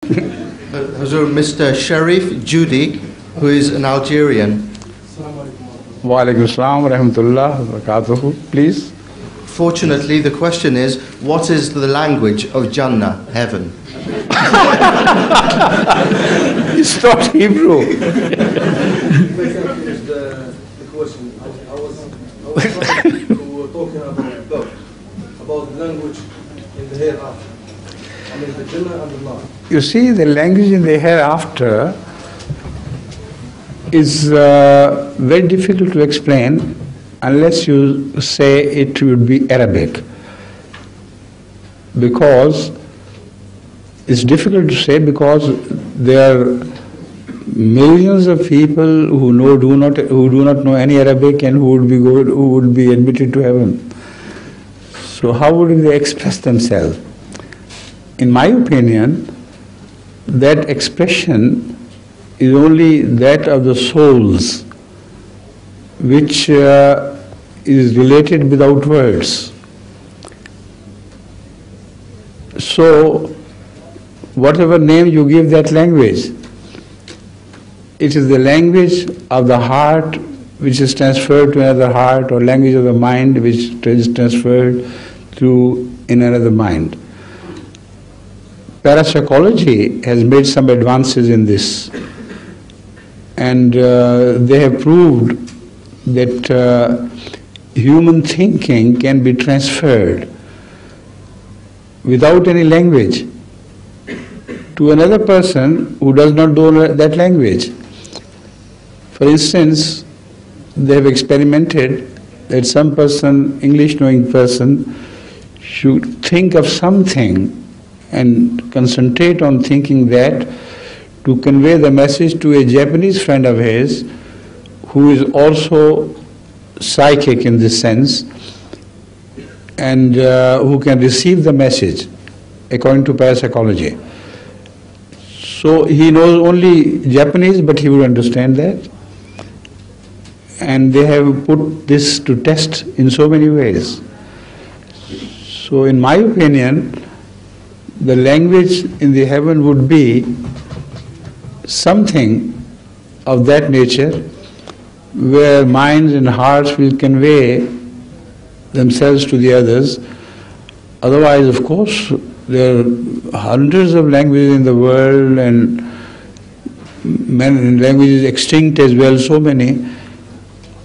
Hazur, Mr. Sharif Judy, who is an Algerian. Wa alaikum assalam wa rahmatullah wa barakatuhu. Please. Fortunately, the question is, what is the language of Jannah, heaven? It's not Hebrew. The question, I was talking about language in the hereafter. I mean, the Jannah and the Nar. You see, the language in the hereafter is very difficult to explain unless you say it would be Arabic. Because it's difficult to say, because there are millions of people who do not know any Arabic and who would be admitted to heaven. So how would they express themselves? In my opinion, that expression is only that of the souls, which is related without words. So whatever name you give that language, it is the language of the heart which is transferred to another heart, or language of the mind which is transferred to another mind. Parapsychology has made some advances in this, and they have proved that human thinking can be transferred without any language to another person who does not know that language. For instance, they have experimented that some person, English-knowing person, should think of something and concentrate on thinking that to convey the message to a Japanese friend of his who is also psychic in this sense, and who can receive the message according to parapsychology. So he knows only Japanese, but he would understand that. And they have put this to test in so many ways. So in my opinion, the language in the heaven would be something of that nature, where minds and hearts will convey themselves to the others. Otherwise, of course, there are hundreds of languages in the world, and languages extinct as well, so many.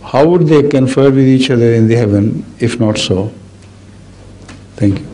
How would they confer with each other in the heaven if not so? Thank you.